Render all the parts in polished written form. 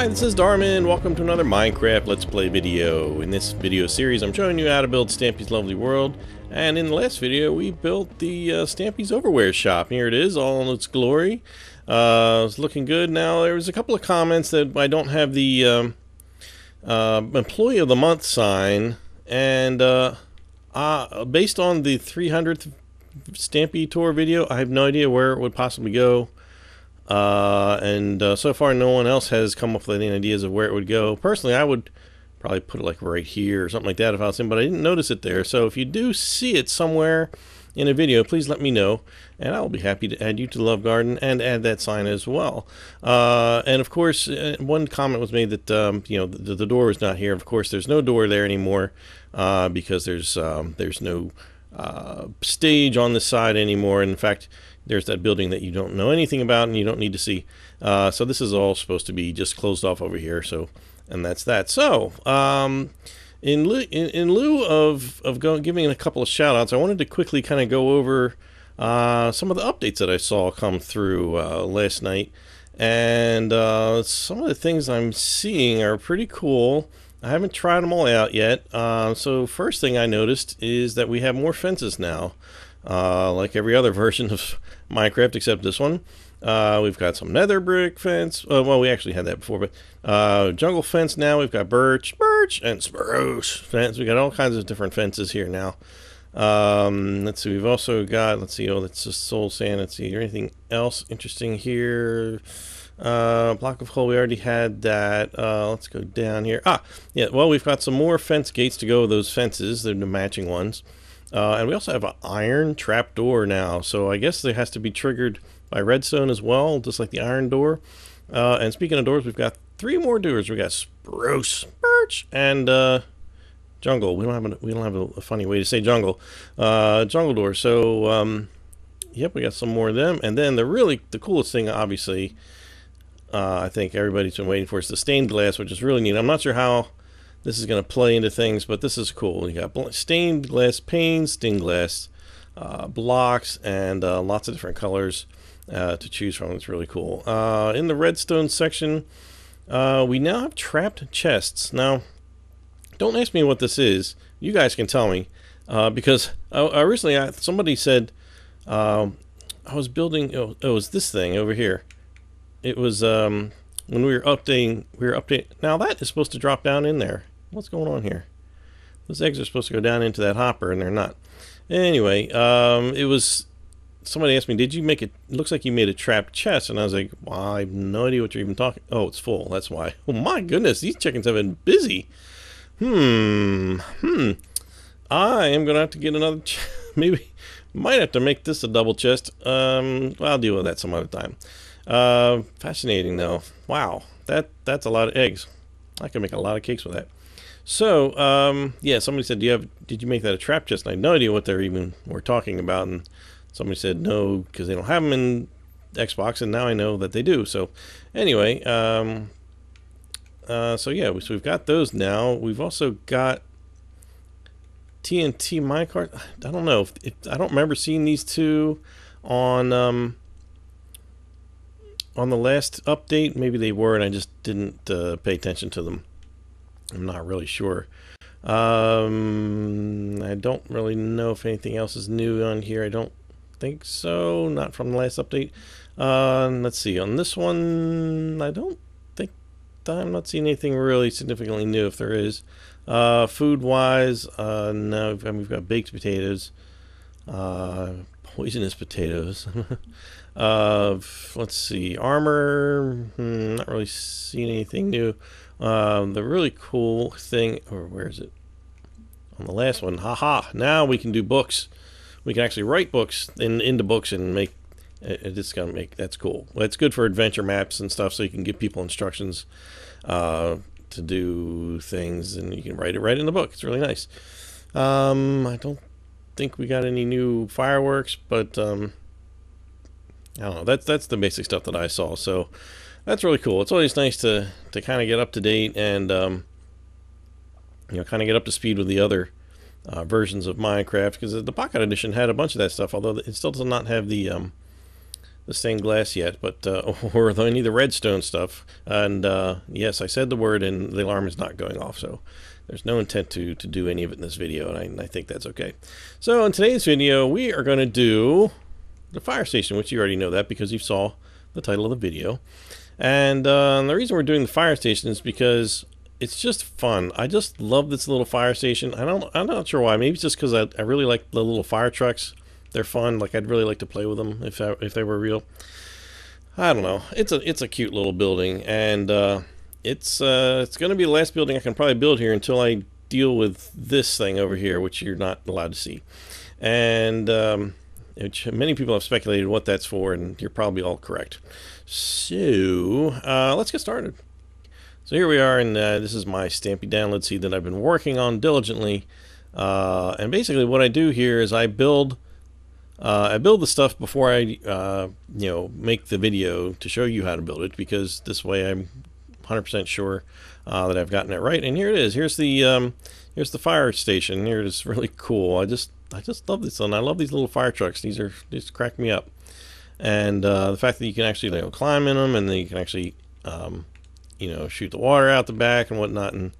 Hi, this is Darman. Welcome to another Minecraft Let's Play video. In this video series, I'm showing you how to build Stampy's Lovely World. And in the last video, we built the Stampy's Overwear shop. Here it is, all in its glory. It's looking good. Now, there was a couple of comments that I don't have the Employee of the Month sign. And based on the 300th Stampy Tour video, I have no idea where it would possibly go. So far no one else has come up with any ideas of where it would go. Personally, I would probably put it like right here or something like that if I was him, but I didn't notice it there. So if you do see it somewhere in a video, please let me know, and I'll be happy to add you to the Love Garden and add that sign as well. And of course, one comment was made that you know, the door is not here. Of course, there's no door there anymore because there's no stage on this side anymore. In fact, there's that building that you don't know anything about and you don't need to see. So this is all supposed to be just closed off over here. So, and that's that. So, in lieu of giving a couple of shout outs, I wanted to quickly kind of go over some of the updates that I saw come through last night. And some of the things I'm seeing are pretty cool. I haven't tried them all out yet. So first thing I noticed is that we have more fences now. Like every other version of Minecraft except this one. We've got some nether brick fence. Well, we actually had that before, but jungle fence now. We've got birch, and spruce fence. We got all kinds of different fences here now. Let's see. We've also got, let's see. Oh, that's just soul sand. Let's see. Is there anything else interesting here? Block of coal. We already had that. Let's go down here. Yeah. Well, we've got some more fence gates to go with those fences. They're the matching ones. And we also have an iron trapdoor now, so I guess it has to be triggered by redstone as well, just like the iron door. And speaking of doors, we've got 3 more doors. We got spruce, birch, and jungle. We don't have a funny way to say jungle. Jungle door. So yep, we got some more of them. And then the coolest thing, obviously, I think everybody's been waiting for is the stained glass, which is really neat. I'm not sure how this is going to play into things, but this is cool. You got stained glass panes, stained glass blocks, and lots of different colors to choose from. It's really cool. In the redstone section, we now have trapped chests. Now, don't ask me what this is. You guys can tell me, because originally somebody said I was building. Oh, it was this thing over here. It was when we were updating. Now that is supposed to drop down in there. What's going on here? Those eggs are supposed to go down into that hopper, and they're not. Anyway, it was... Somebody asked me, did you make it... It looks like you made a trapped chest. And I was like, well, I have no idea what you're even talking... Oh, it's full. That's why. Oh, my goodness. These chickens have been busy. I am going to have to get another... Maybe... Might have to make this a double chest. I'll deal with that some other time. Fascinating, though. Wow. That's a lot of eggs. I can make a lot of cakes with that. So, yeah, somebody said, did you make that a trap chest? And I had no idea what they were talking about. And somebody said no, because they don't have them in Xbox, and now I know that they do. So, anyway, so yeah, so we've got those now. We've also got TNT minecart. I don't know. I don't remember seeing these two on the last update. Maybe they were, and I just didn't pay attention to them. I'm not really sure. I don't really know if anything else is new on here. I don't think so. Not from the last update. Let's see. On this one, I'm not seeing anything really significantly new, if there is. Food-wise, no, we've got baked potatoes. Poisonous potatoes. Let's see. Armor, not really seeing anything new. The really cool thing, or where is it? On the last one, haha, now we can do books. We can actually write books into books and make, it's gonna make, that's cool. Well, it's good for adventure maps and stuff, so you can give people instructions to do things, and you can write it right in the book. It's really nice. I don't think we got any new fireworks, but I don't know. That's the basic stuff that I saw. So that's really cool. It's always nice to kind of get up to date and you know, kind of get up to speed with the other versions of Minecraft, because the Pocket Edition had a bunch of that stuff, although it still does not have the the stained glass yet, but or any of the redstone stuff. And yes, I said the word, and the alarm is not going off. So there's no intent to do any of it in this video, and I think that's okay. So in today's video, we are going to do the fire station, which you already know that because you saw the title of the video. And the reason we're doing the fire station is because it's just fun. I just love this little fire station. I'm not sure why. Maybe it's just because I really like the little fire trucks. They're fun. Like, I'd really like to play with them if they were real. I don't know. It's a cute little building, and it's going to be the last building I can probably build here until I deal with this thing over here, which you're not allowed to see. And which many people have speculated what that's for, and you're probably all correct. So let's get started. So here we are, and this is my Stampy download seed that I've been working on diligently. And basically what I do here is I build the stuff before I make the video to show you how to build it, because this way I'm 100% sure that I've gotten it right. And here it is. Here's the fire station. Here it is. Really cool. I just love this one. I love these little fire trucks. These just crack me up. And the fact that you can actually climb in them, and then you can actually shoot the water out the back and whatnot, and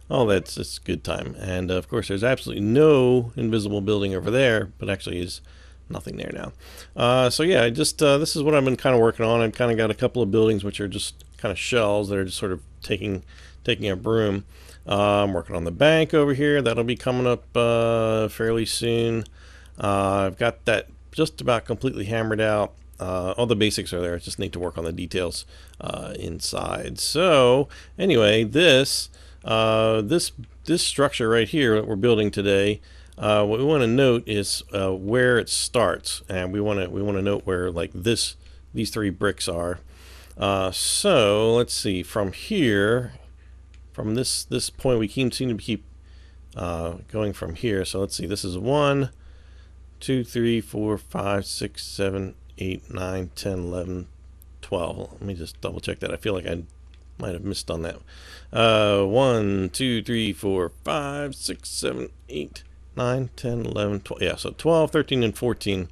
that's it's a good time. And of course there's absolutely no invisible building over there, but actually is nothing there now. So yeah, this is what I've been kind of working on. I've kind of got a couple of buildings which are just kind of shells that are just sort of taking a broom. I'm working on the bank over here. That'll be coming up fairly soon. I've got that just about completely hammered out. All the basics are there. I just need to work on the details inside. So anyway, this structure right here that we're building today, what we want to note is where it starts, and we want to note where these three bricks are. So let's see, from here, from this point, we seem to keep going from here. So let's see, this is 1, 2, 3, 4, 5, 6, 7, 8, 9, 10, 11, 12. Let me just double check that. I feel like I might have missed on that. 1, 2, 3, 4, 5, 6, 7, 8, 9, 10, 11, 12. Yeah, so 12, 13, and 14.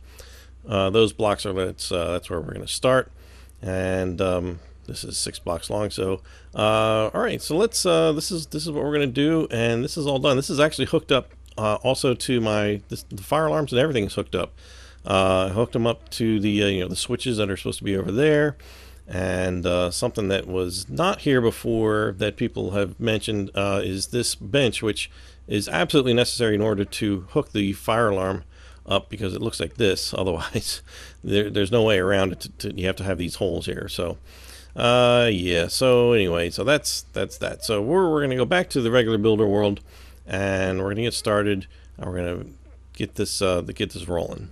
Those blocks are that's where we're going to start. And this is 6 blocks long. So all right, so let's this is what we're going to do, and this is all done. This is actually hooked up also to the fire alarms, and everything's hooked up. I hooked them up to the the switches that are supposed to be over there, and something that was not here before that people have mentioned is this bench, which is absolutely necessary in order to hook the fire alarm up, because it looks like this. Otherwise, there's no way around it. You have to have these holes here. So yeah. So anyway, so that's that. So we're going to go back to the regular builder world, and we're going to get started. And we're going to get this rolling.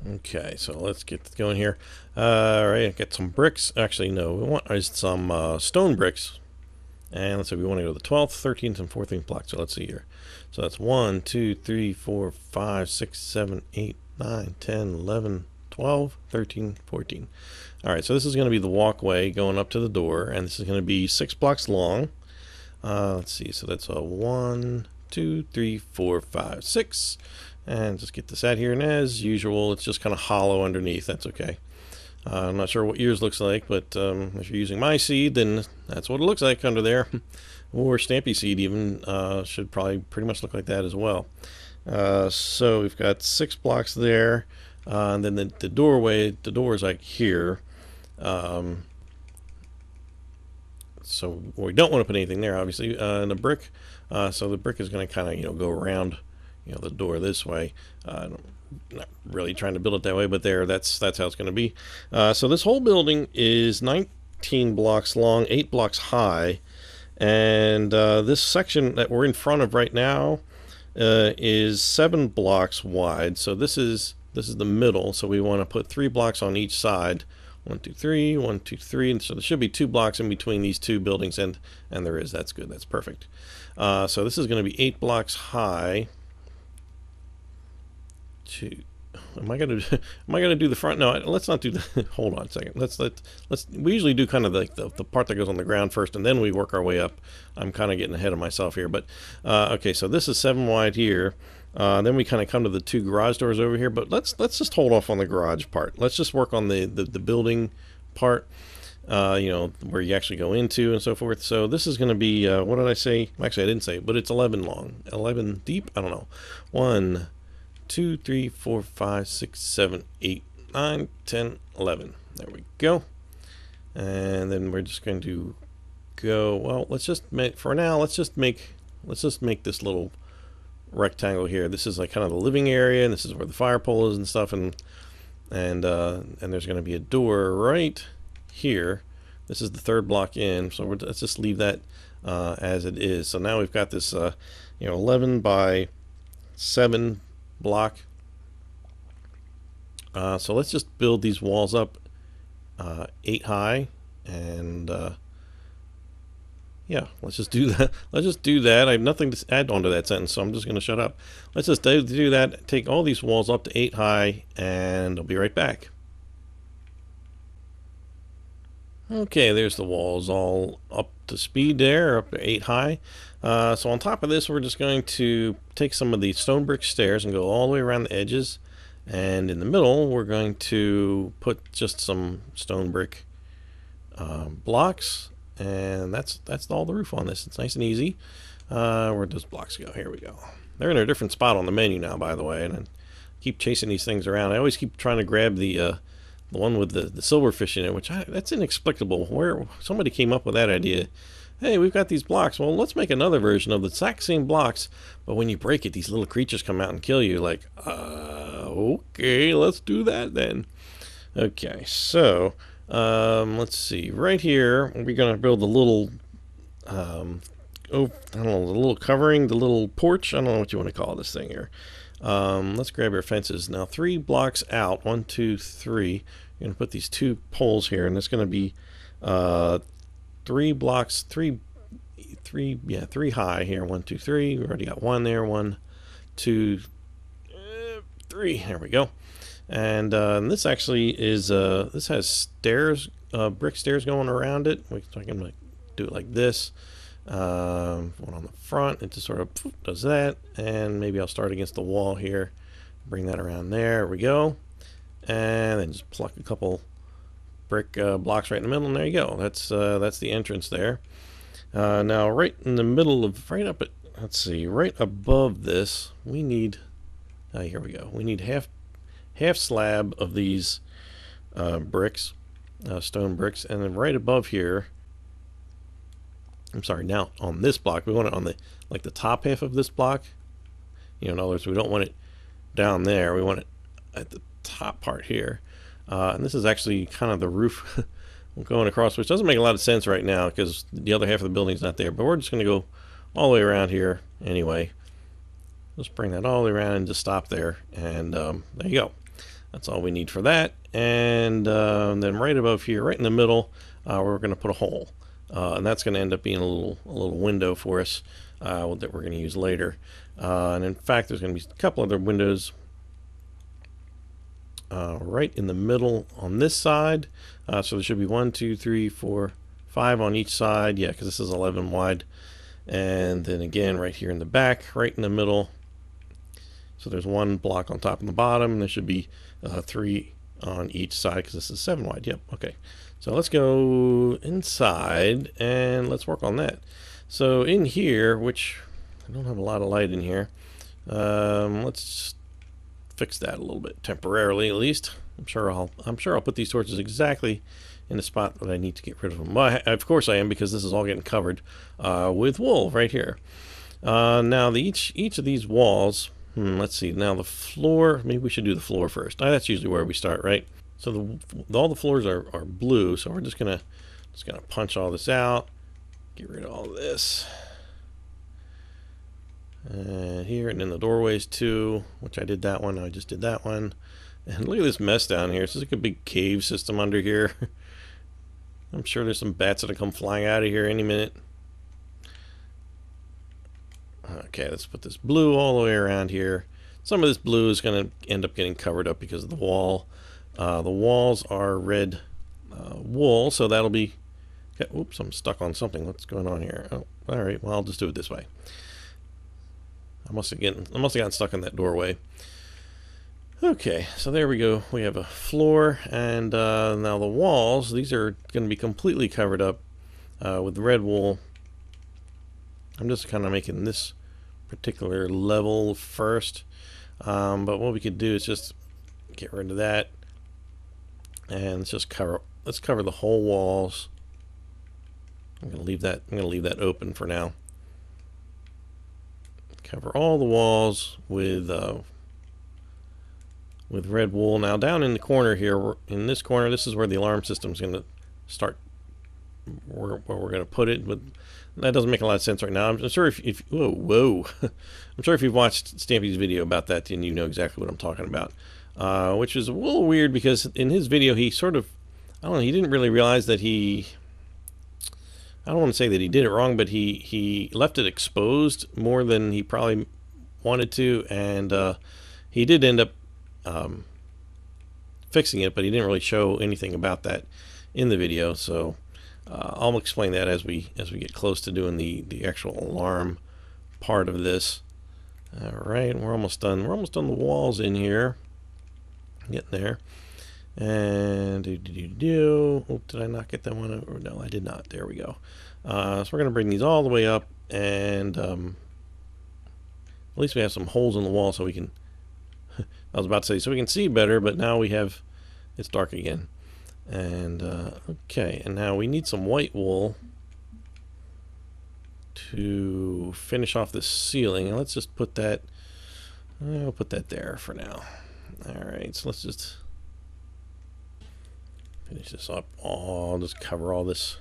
Okay, so let's get going here. All right, get some bricks. Actually, no, we want some stone bricks. And let's say we want to go to the 12th, 13th, and 14th block. So let's see here. So that's 1, 2, 3, 4, 5, 6, 7, 8, 9, 10, 11, 12, 13, 14. All right, so this is going to be the walkway going up to the door, and this is going to be 6 blocks long. Let's see, so that's a 1, 2, 3, 4, 5, 6. And just get this out here, and as usual, it's just kind of hollow underneath. That's okay. I'm not sure what yours looks like, but if you're using my seed, then that's what it looks like under there. Or Stampy seed even should probably pretty much look like that as well. So we've got 6 blocks there, and then the door is like here. So we don't want to put anything there, obviously. And the brick, so the brick is going to kind of go around the door this way. Not really trying to build it that way, but that's how it's going to be. So this whole building is 19 blocks long, 8 blocks high, and this section that we're in front of right now is 7 blocks wide. So this is the middle. So we want to put 3 blocks on each side. 1, 2, 3, 1, 2, 3, and so there should be 2 blocks in between these 2 buildings, and there is. That's good. That's perfect. So this is going to be 8 blocks high. Am I gonna do the front? No, let's not do the. Hold on a second. Let's. We usually do kind of the part that goes on the ground first, and then we work our way up. I'm kind of getting ahead of myself here, but okay. So this is 7 wide here. Then we kind of come to the two garage doors over here, but let's just hold off on the garage part. Let's just work on the building part, you know, where you actually go into and so forth. So this is going to be, what did I say? Actually, I didn't say, but it's 11 long, 11 deep. I don't know. 1, 2, 3, 4, 5, 6, 7, 8, 9, 10, 11. There we go. And then we're just going to go, well, let's just make, for now, let's just make this little rectangle here. This is like kind of the living area, and this is where the fire pole is and stuff, and there's going to be a door right here. This is the third block in, so let's just leave that as it is. So now we've got this, you know, 11 by 7 block. So let's just build these walls up 8 high, and yeah, let's just do that. Let's just do that. I have nothing to add onto that sentence, so I'm just going to shut up. Let's just do that. Take all these walls up to 8 high, and I'll be right back. Okay, there's the walls all up to speed there, up to 8 high. So on top of this, we're just going to take some of the stone brick stairs and go all the way around the edges. And in the middle, we're going to put just some stone brick blocks. And that's all the roof on this. It's nice and easy. Where'd those blocks go? Here we go. They're in a different spot on the menu now, by the way. And I keep chasing these things around. I always keep trying to grab the one with the silverfish in it, which that's inexplicable. Where somebody came up with that idea. Hey, we've got these blocks. Well, let's make another version of the exact same blocks, but when you break it, these little creatures come out and kill you. Like, okay, let's do that then. Okay, so let's see. Right here, we're gonna build the little, I don't know, the little covering, the little porch. I don't know what you want to call this thing here. Let's grab our fences now. 3 blocks out. 1, 2, 3. You're gonna put these 2 poles here, and it's gonna be 3 blocks, 3 high here. 1, 2, 3. We already got 1 there. 1, 2, 3. There we go. And this actually is this has stairs, brick stairs going around it. So I can like do it like this. One on the front. It just sort of does that, and maybe I'll start against the wall here. Bring that around there. There we go. And then just pluck a couple brick blocks right in the middle, and there you go. That's the entrance there. Now right in the middle of, right up at, let's see, right above this, we need, here we go. We need half slab of these bricks, stone bricks, and then right above here, I'm sorry, now on this block, we want it on the, like the top half of this block. You know, in other words, we don't want it down there. We want it at the top part here. And this is actually kind of the roof going across, which doesn't make a lot of sense right now because the other half of the building's not there. But we're just going to go all the way around here anyway. Just bring that all the way around and just stop there. And there you go. That's all we need for that. And then right above here, right in the middle, we're going to put a hole. And that's going to end up being a little window for us that we're going to use later. And in fact, there's going to be a couple other windows right in the middle on this side. So there should be 1, 2, 3, 4, 5 on each side. Yeah, because this is 11 wide. And then again, right here in the back, right in the middle. So there's 1 block on top and the bottom. And there should be 3 on each side because this is 7 wide. Yep. Okay. So let's go inside and let's work on that. So in here, which I don't have a lot of light in here, let's fix that a little bit temporarily, at least. I'm sure I'll put these torches exactly in the spot that I need to get rid of them. Well, of course I am, because this is all getting covered with wool right here. Now each of these walls. Let's see. Now the floor. Maybe we should do the floor first. That's usually where we start, right? So all the floors are blue. So we're just gonna punch all this out. Get rid of all this. Here, and then the doorways too, which I did that one. I just did that one. And look at this mess down here. This is like a big cave system under here. I'm sure there's some bats that'll come flying out of here any minute. Okay, let's put this blue all the way around here. Some of this blue is going to end up getting covered up because of the wall. The walls are red wool, so that'll be... Okay, oops, I'm stuck on something. What's going on here? Oh, all right, well, I'll just do it this way. I must have gotten stuck in that doorway. Okay, so there we go. We have a floor, and now the walls, these are going to be completely covered up with red wool. I'm just kind of making this particular level first, but what we could do is just get rid of that, and let's cover the whole walls. I'm going to leave that open for now. Cover all the walls with red wool. Now down in the corner here, in this corner, this is where the alarm system is going to start, where we're going to put it, but that doesn't make a lot of sense right now. I'm sure if whoa. I'm sure if you've watched Stampy's video about that, then you know exactly what I'm talking about. Which is a little weird because in his video he sort of, I don't know, he didn't really realize that I don't want to say that he did it wrong, but he left it exposed more than he probably wanted to, and he did end up fixing it, but he didn't really show anything about that in the video. So I'll explain that as we get close to doing the actual alarm part of this. All right, we're almost done. We're almost on the walls in here. Getting there. And oh, did I not get that one? Or no, I did not. There we go. So we're going to bring these all the way up, and at least we have some holes in the wall so we can. I was about to say so we can see better, but now we have. It's dark again. And okay, and now we need some white wool to finish off the ceiling. And let's just put that. I'll put that there for now. All right, so let's just finish this up. I'll just cover all this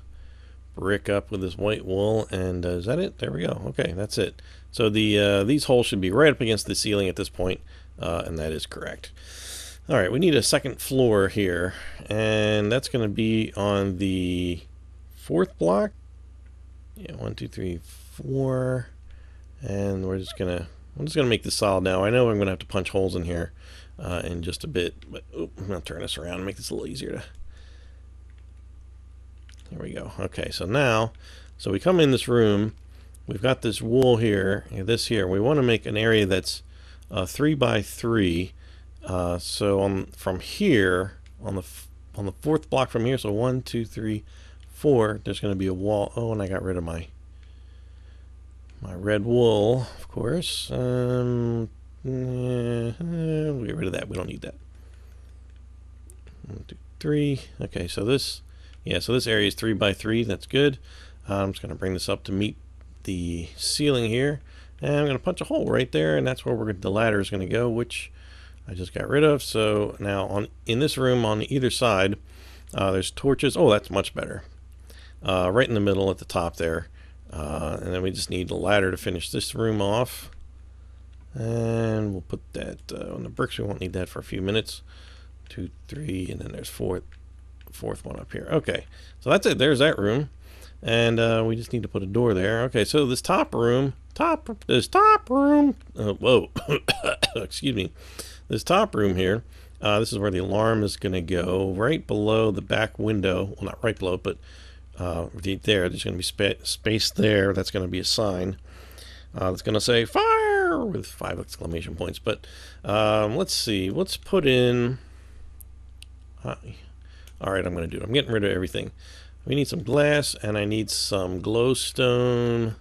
brick up with this white wool, and is that it? There we go. Okay, that's it. So these holes should be right up against the ceiling at this point, and that is correct. All right, we need a second floor here, and that's going to be on the 4th block. Yeah, 1, 2, 3, 4, and I'm just gonna make this solid now. I know I'm gonna have to punch holes in here in just a bit, but I'm gonna turn this around and make this a little easier to. There we go. Okay, so now, we come in this room. We've got this wool here, this here. We want to make an area that's 3 by 3. So from here on the 4th block from here, so 1, 2, 3, 4. There's going to be a wall. Oh, and I got rid of my red wool, of course. We'll get rid of that. We don't need that. 1, 2, 3. Okay, so this. Yeah, so this area is 3 by 3. That's good. I'm just going to bring this up to meet the ceiling here, and I'm going to punch a hole right there, and that's where the ladder is going to go, which I just got rid of. So now in this room on either side, there's torches. Oh, that's much better. Right in the middle at the top there, and then we just need the ladder to finish this room off, and we'll put that on the bricks. We won't need that for a few minutes. 2, 3, and then there's fourth one up here. Okay, so that's it. There's that room, and we just need to put a door there. Okay, so this top room, whoa, excuse me, this top room here, this is where the alarm is going to go, right below the back window. Well, not right below, but there's going to be space there. That's going to be a sign that's going to say fire with 5 exclamation points. But let's see, let's put in. All right, I'm going to do it. I'm getting rid of everything. We need some glass, and I need some glowstone,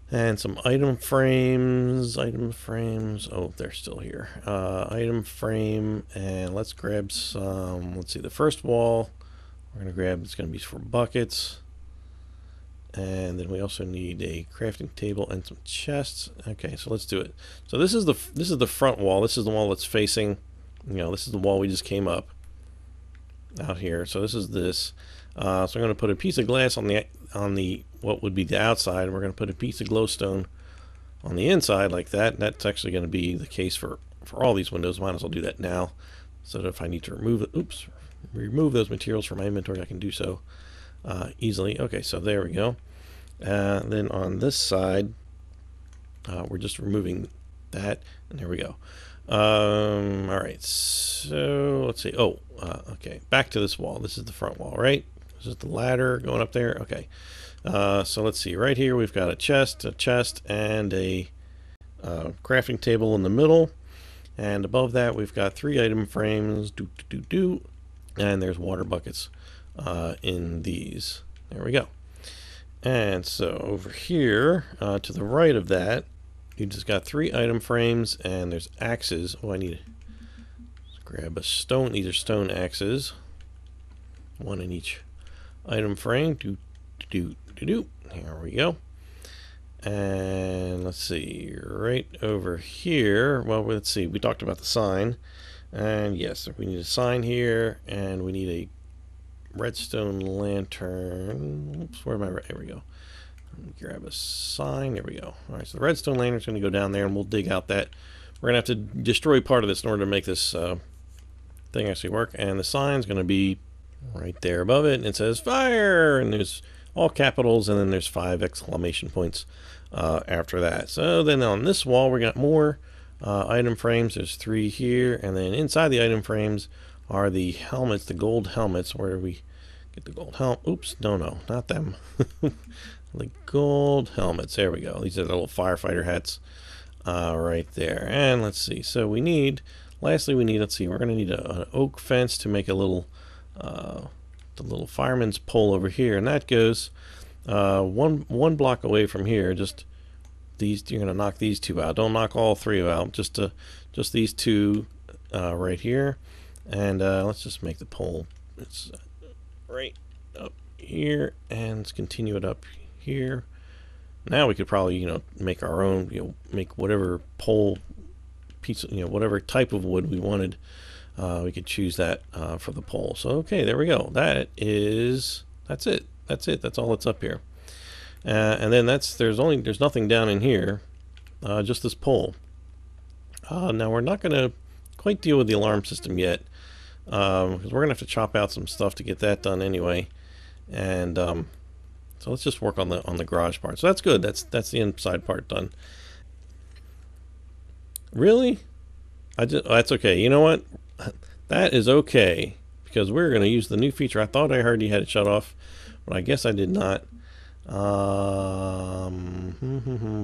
and some item frames. Oh, they're still here. Item frame, and let's grab some. Let's see, the first wall we're going to grab. It's going to be for buckets, and then we also need a crafting table and some chests. Okay, so let's do it. So this is the front wall. This is the wall that's facing. This is the wall we just came up out here. So this is this. So I'm going to put a piece of glass on the what would be the outside. We're going to put a piece of glowstone on the inside like that. And that's actually going to be the case for all these windows. Might as well do that now, so that if I need to remove those materials from my inventory, I can do so easily. Okay, so there we go. Then on this side, we're just removing that, and there we go. All right, so let's see. Okay, back to this wall. This is the front wall, right? This is the ladder going up there. Okay, So let's see. Right here we've got a chest, and a crafting table in the middle. And above that we've got 3 item frames. And there's water buckets in these. There we go. And so over here to the right of that, you just got 3 item frames, and there's axes. Oh, I need to grab a stone. These are stone axes. 1 in each item frame. Here we go. And let's see, right over here, well, let's see, we talked about the sign. And yes, we need a sign here, and we need a redstone lantern. Oops, where am I? There we go. Grab a sign. There we go. All right, so the redstone lantern's going to go down there, and we'll dig out that. We're going to have to destroy part of this in order to make this thing actually work. And the sign's going to be right there above it, and it says fire, and there's all capitals, and then there's 5 exclamation points after that. So then on this wall, we got more item frames. There's 3 here, and then inside the item frames are the helmets, the gold helmets. Where do we get the gold helmet? Oops, no, not them. The gold helmets. There we go. These are the little firefighter hats right there. And let's see. So we need, lastly, let's see, we're going to need an oak fence to make a little, the little fireman's pole over here. And that goes one block away from here. Just these, you're going to knock these 2 out. Don't knock all 3 out. Just these 2 right here. And let's just make the pole. It's right up here, and let's continue it up here. Now we could probably, make our own, make whatever pole piece, whatever type of wood we wanted. We could choose that for the pole. So okay, there we go. That's it. That's all that's up here. And then there's nothing down in here, just this pole. Now we're not going to quite deal with the alarm system yet, because we're going to have to chop out some stuff to get that done anyway. And so let's just work on the garage part. So that's good. That's the inside part done. Really? That's okay. You know what? That is okay, because we're going to use the new feature. I thought I heard you had it shut off, but I guess I did not.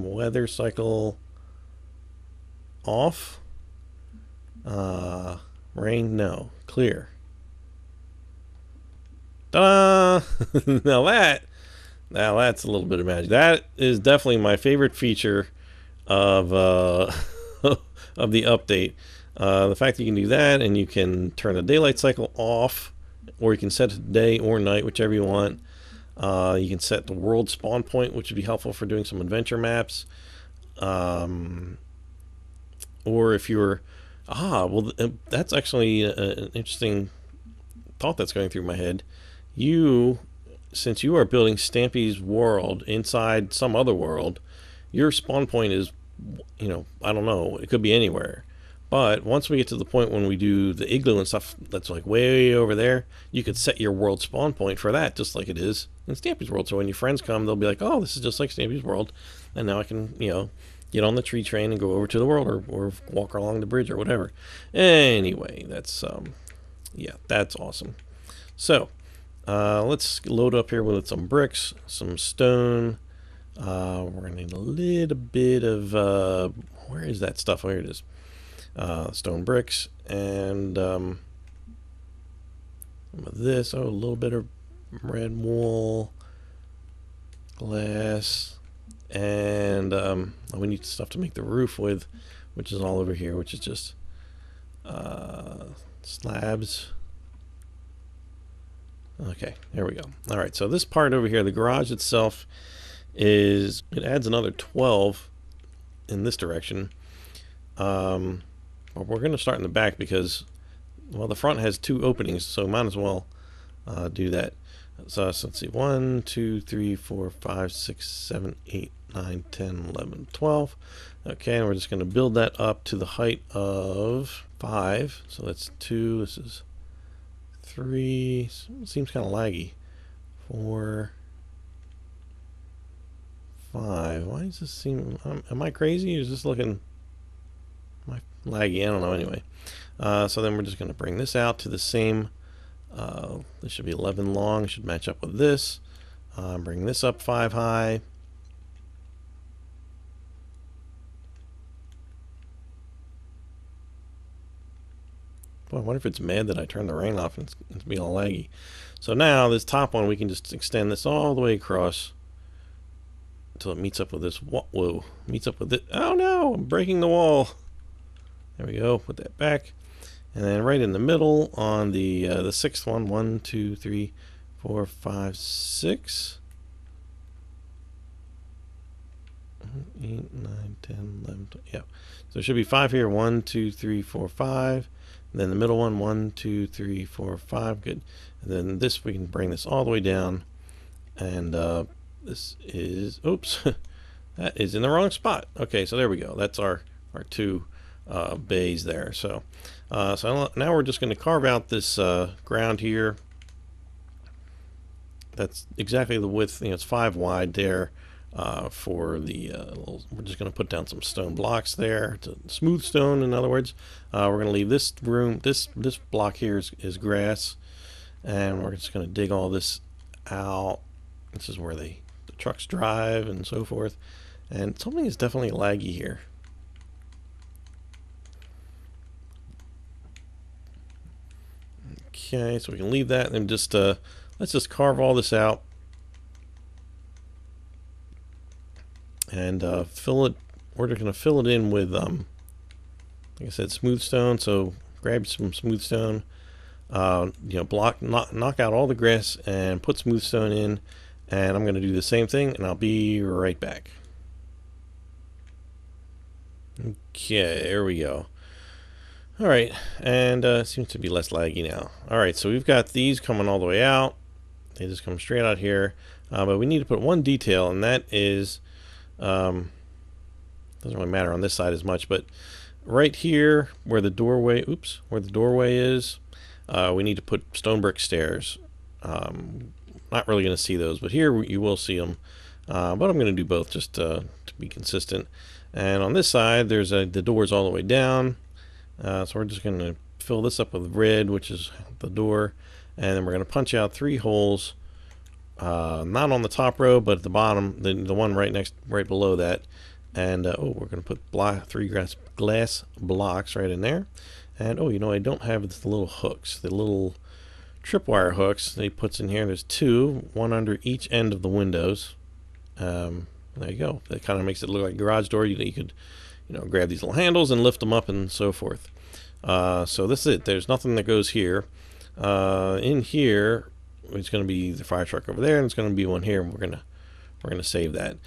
Weather cycle off. Rain, no. Clear. Ta-da! Now that's a little bit of magic. That is definitely my favorite feature of of the update. The fact that you can do that, and you can turn the daylight cycle off, or you can set it to day or night, whichever you want. You can set the world spawn point, which would be helpful for doing some adventure maps. Or if you're... that's actually an interesting thought that's going through my head. Since you are building Stampy's world inside some other world, your spawn point is, I don't know, it could be anywhere. But once we get to the point when we do the igloo and stuff that's like way over there, you could set your world spawn point for that, just like it is in Stampy's world. So when your friends come, they'll be like, oh, this is just like Stampy's world. And now I can, get on the tree train and go over to the world, or walk along the bridge or whatever. Anyway, that's, that's awesome. So, let's load up here with some bricks, some stone. We're going to need a little bit of, where is that stuff? Here it is. Stone bricks, and this, a little bit of red wool, glass, and we need stuff to make the roof with, which is all over here, which is just slabs. Okay, there we go. All right, so this part over here, the garage itself, it adds another 12 in this direction. But we're going to start in the back because, well, the front has 2 openings, so might as well do that. So let's see, 1, 2, 3, 4, 5, 6, 7, 8, 9, 10, 11, 12. Okay, and we're just going to build that up to the height of 5. So that's 2, this is 3, seems kind of laggy. 4, 5. Why does this seem, am I crazy, or is this looking laggy? I don't know. Anyway, so then we're just going to bring this out to the same, this should be 11 long, should match up with this. Bring this up 5 high. Boy, I wonder if it's mad that I turned the rain off and it's being all laggy. So now this top one, we can just extend this all the way across until it meets up with this. Whoa, meets up with it. Oh no, I'm breaking the wall. There we go. Put that back, and then right in the middle on the sixth one. 1, 2, 3, 4, 5, 6. 8, 9, 10, 11, 12. Yep. So there should be 5 here. 1, 2, 3, 4, 5. And then the middle one, 1, 2, 3, 4, 5. Good. And then this, we can bring this all the way down. And this is, oops, that is in the wrong spot. Okay, so there we go. That's our 2 bays there. So, so now we're just going to carve out this ground here. That's exactly the width. It's 5 wide there. For the we're just going to put down some stone blocks there, to smooth stone. In other words, we're going to leave this room. This block here is grass, and we're just going to dig all this out. This is where the trucks drive and so forth. And something is definitely laggy here. Okay, so we can leave that and just let's just carve all this out. And fill it. We're just going to fill it in with, like I said, smooth stone. So grab some smooth stone. Knock out all the grass and put smooth stone in. And I'm going to do the same thing, and I'll be right back. Okay, there we go. All right, and seems to be less laggy now. All right, so we've got these coming all the way out. They just come straight out here. But we need to put one detail, and that is. Doesn't really matter on this side as much, but right here where the doorway, is, we need to put stone brick stairs. Not really going to see those, but here you will see them. But I'm going to do both just to be consistent. And on this side, there's the doors all the way down. So we're just going to fill this up with red, which is the door, and then we're going to punch out 3 holes. Not on the top row, but at the bottom, the one right below that. And we're going to put 3 glass blocks right in there. And I don't have the little hooks, the little tripwire hooks that he puts in here. There's 2, one under each end of the windows. There you go. That kind of makes it look like a garage door. You could, grab these little handles and lift them up and so forth. So this is it. There's nothing that goes here. In here. It's going to be the fire truck over there, and it's going to be one here, and we're going to save that.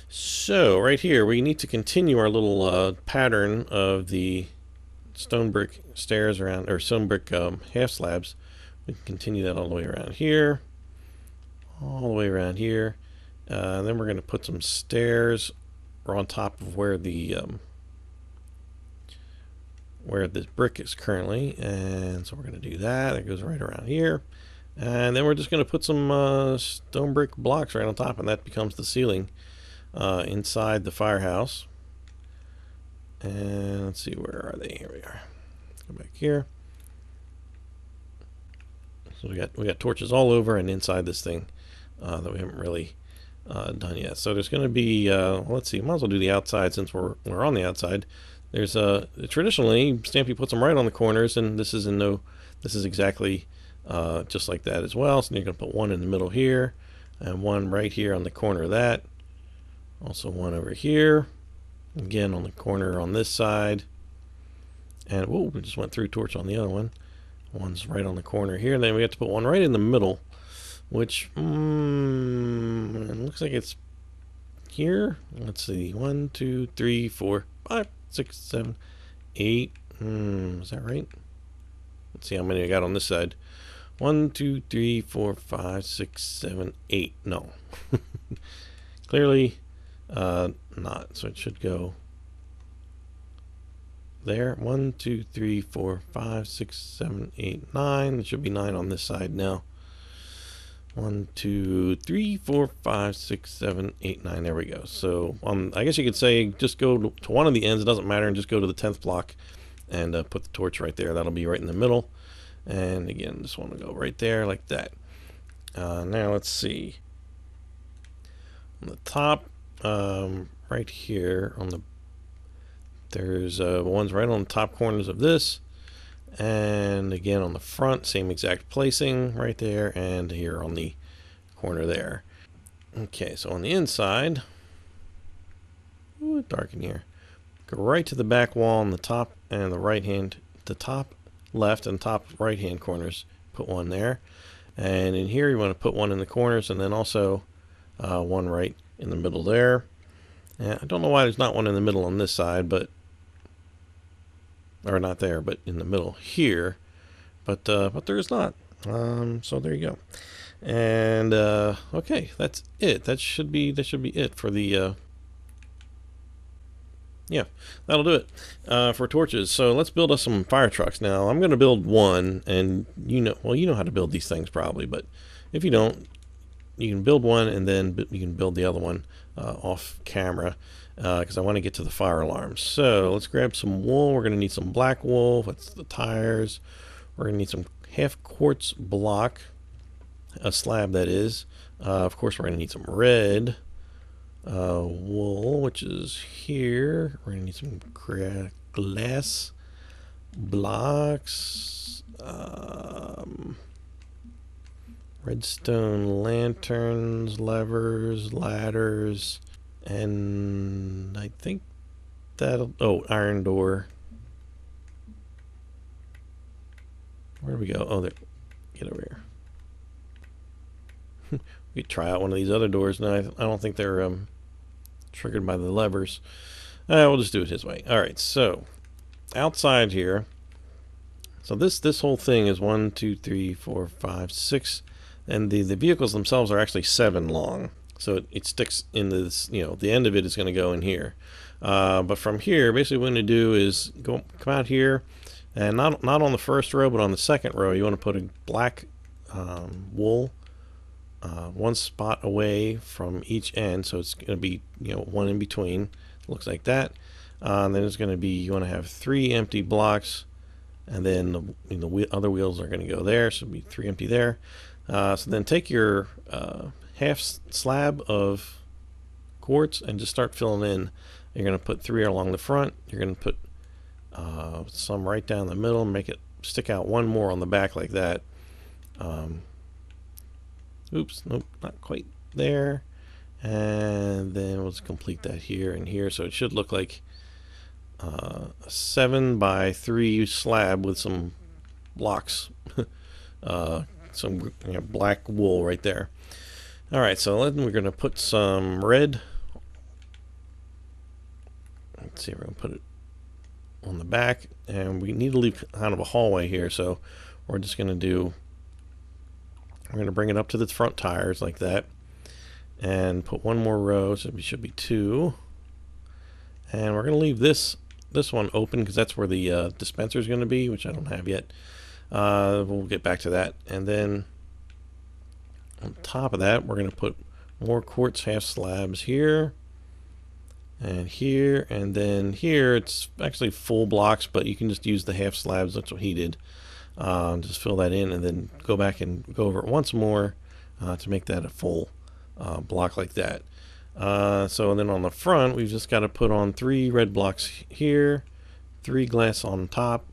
So right here, we need to continue our little pattern of the stone brick stairs around, or stone brick half slabs. We can continue that all the way around here, all the way around here. Then we're going to put some stairs on top of where the brick is currently, and so we're going to do that. It goes right around here. And then we're just going to put some stone brick blocks right on top, and that becomes the ceiling inside the firehouse. And let's see, where are they? Here we are. Let's go back here. So we got torches all over and inside this thing that we haven't really done yet. So there's going to be let's see, might as well do the outside since we're on the outside. There's traditionally Stampy puts them right on the corners, and this is exactly just like that as well. So you're going to put one in the middle here, and one right here on the corner of that. Also one over here, again on the corner on this side. And we just went through torch on the other one. One's right on the corner here, and then we have to put one right in the middle, which it looks like it's here. Let's see, 1, 2, 3, 4, 5, 6, 7, 8. Is that right? Let's see how many I got on this side. 1, 2, 3, 4, 5, 6, 7, 8. No. Clearly not. So it should go there. 1, 2, 3, 4, 5, 6, 7, 8, 9. There should be 9 on this side now. 1, 2, 3, 4, 5, 6, 7, 8, 9. There we go. So I guess you could say just go to one of the ends. It doesn't matter, and just go to the 10th block and put the torch right there. That'll be right in the middle. And again, this one will go right there like that. Now let's see. On the top, right here on the, there's ones right on the top corners of this, and again on the front, same exact placing right there, and here on the corner there. Okay, so on the inside, ooh, dark in here. Go right to the back wall on the top and the right hand, the top left and top right hand corners. Put one there, and in here you want to put one in the corners, and then also one right in the middle there. And I don't know why there's not one in the middle on this side, but or not there, but in the middle here. But there is not. So there you go. And okay, that's it. That should be it for the. Yeah, that'll do it for torches. So let's build us some fire trucks. Now I'm going to build one, and you know how to build these things probably, but if you don't, you can build one and then you can build the other one off camera because I want to get to the fire alarms. So let's grab some wool. We're going to need some black wool. That's the tires. We're going to need some half quartz block, a slab that is. Of course, we're going to need some red wool, which is here. We're going to need some glass blocks, redstone lanterns, levers, ladders, and I think that'll, oh, iron door. Where do we go? Oh, there. Get over here. We could try out one of these other doors. No, I don't think they're triggered by the levers. We'll just do it his way. All right, so outside here. So this whole thing is 1, 2, 3, 4, 5, 6, and the vehicles themselves are actually 7 long. So it sticks in this. You know, the end of it is going to go in here. But from here, basically, what we're going to do is come out here, and not on the first row, but on the second row, you want to put a black wool. One spot away from each end, so it's going to be, you know, one in between. Looks like that. And then it's going to be, you want to have 3 empty blocks, and then the other wheels are going to go there, so it'll be 3 empty there. So then take your half slab of quartz and just start filling in. You're going to put 3 along the front. You're going to put some right down the middle, make it stick out one more on the back like that. Oops, nope, not quite there. And then we'll just complete that here and here. So it should look like a 7 by 3 slab with some blocks, some black wool right there. All right, so then we're going to put some red. Let's see, we're going to put it on the back, and we need to leave kind of a hallway here. So we're just going to do. We're going to bring it up to the front tires like that, and put one more row, so it should be 2. And we're going to leave this one open because that's where the dispenser is going to be, which I don't have yet. We'll get back to that. And then on top of that, we're going to put more quartz half slabs here, and here, and then here it's actually full blocks, but you can just use the half slabs. That's what he did. Just fill that in and then go back and go over it once more to make that a full block like that. So then on the front, we've just got to put on 3 red blocks here, 3 glass on top,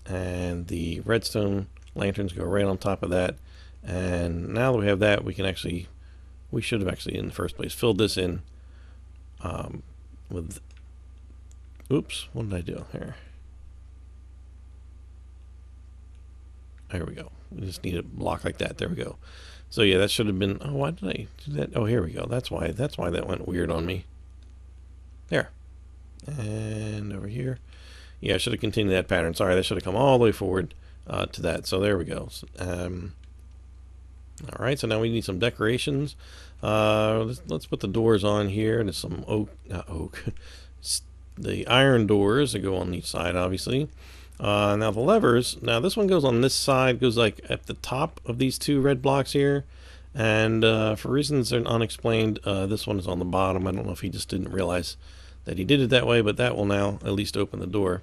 and the redstone lanterns go right on top of that. And now that we have that, we should have actually in the first place filled this in with, oops, what did I do here? There we go. We just need a block like that. There we go. So yeah, that should have been. Oh, why did I do that? Oh, here we go. That's why that went weird on me. There. And over here. Yeah, I should have continued that pattern. Sorry, that should have come all the way forward to that. So there we go. All right. So now we need some decorations. Let's put the doors on here. There's some the iron doors that go on each side, obviously. Now the levers, now this one goes on this side, goes like at the top of these 2 red blocks here, and for reasons that are unexplained, this one is on the bottom. I don't know if he just didn't realize that he did it that way, but that will now at least open the door,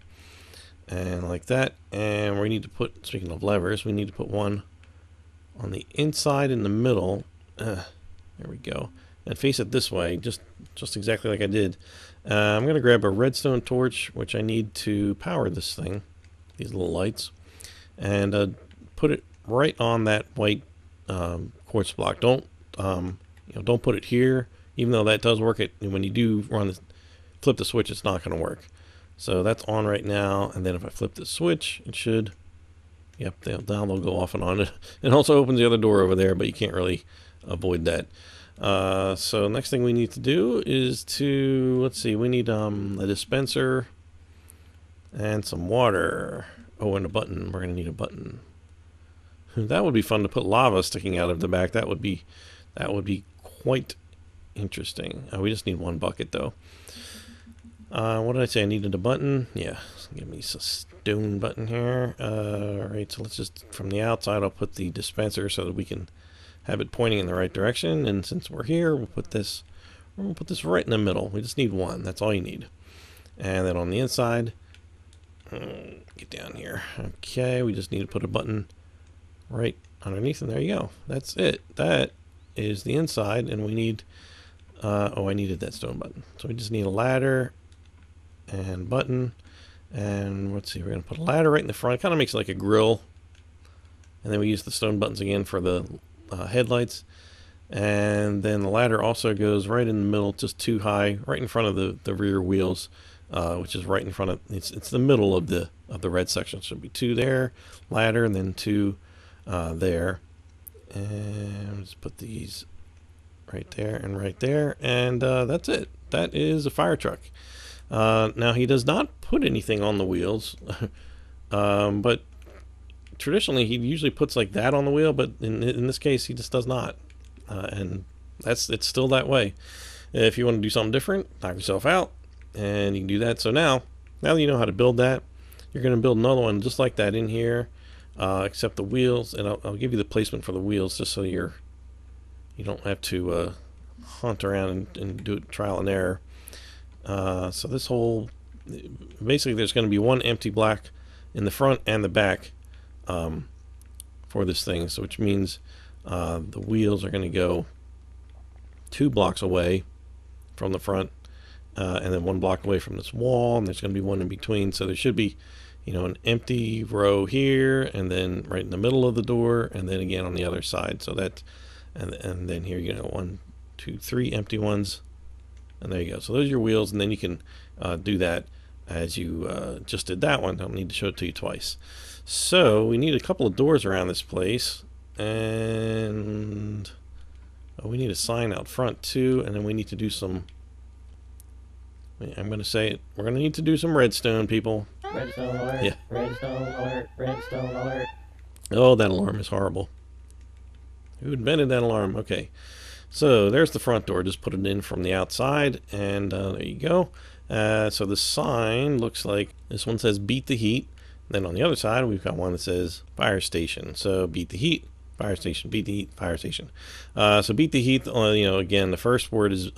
and like that. And we need to put, speaking of levers, we need to put one on the inside in the middle, there we go, and face it this way, just exactly like I did. I'm going to grab a redstone torch, which I need to power this thing, these little lights, and put it right on that white quartz block. Don't don't put it here, even though that does work. When you do flip the switch, it's not going to work. So that's on right now, and then if I flip the switch, it should. Yep, they'll go off and on. It also opens the other door over there, but you can't really avoid that. So next thing we need to do is let's see, we need a dispenser and some water. Oh, and a button. We're going to need a button. That would be fun to put lava sticking out of the back. That would be quite interesting. We just need one bucket though. What did I say? I needed a button. Yeah, give me a stone button here. Alright, so let's just, from the outside, I'll put the dispenser so that we can have it pointing in the right direction. And since we're here, we'll put this right in the middle. We just need one. That's all you need. And then on the inside, get down here. Okay, we just need to put a button right underneath, and there you go. That's it. That is the inside, and we need, I needed that stone button. So we just need a ladder and button, and let's see, we're going to put a ladder right in the front. It kind of makes it like a grill, and then we use the stone buttons again for the headlights, and then the ladder also goes right in the middle, just too high, right in front of the rear wheels, which is right in front of, it's the middle of the red section. So it'll be 2 there, ladder, and then 2 there, and just put these right there and right there, and that's it. That is a fire truck. Now he does not put anything on the wheels, but traditionally he usually puts like that on the wheel, but in this case he just does not, and it's still that way. If you want to do something different, knock yourself out, and you can do that. So now that you know how to build that, you're going to build another one just like that in here, except the wheels, and I'll give you the placement for the wheels just so you don't have to hunt around and do it trial and error. So this whole, basically there's going to be one empty block in the front and the back for this thing, so which means the wheels are going to go 2 blocks away from the front, and then 1 block away from this wall, and there's going to be one in between. So there should be, an empty row here, and then right in the middle of the door, and then again on the other side. So that, and then here 1, 2, 3 empty ones. And there you go. So those are your wheels, and then you can do that as you just did that one. I don't need to show it to you twice. So we need a couple of doors around this place, and we need a sign out front too, and then we need to do some, I'm going to say it, we're going to need to do some redstone, people. Redstone alert, yeah. Redstone alert, redstone alert. Oh, that alarm is horrible. Who invented that alarm? Okay. So there's the front door. Just put it in from the outside, and there you go. So the sign looks like this one says beat the heat. Then on the other side we've got one that says fire station. So beat the heat, fire station, beat the heat, fire station. So beat the heat, again, the first word is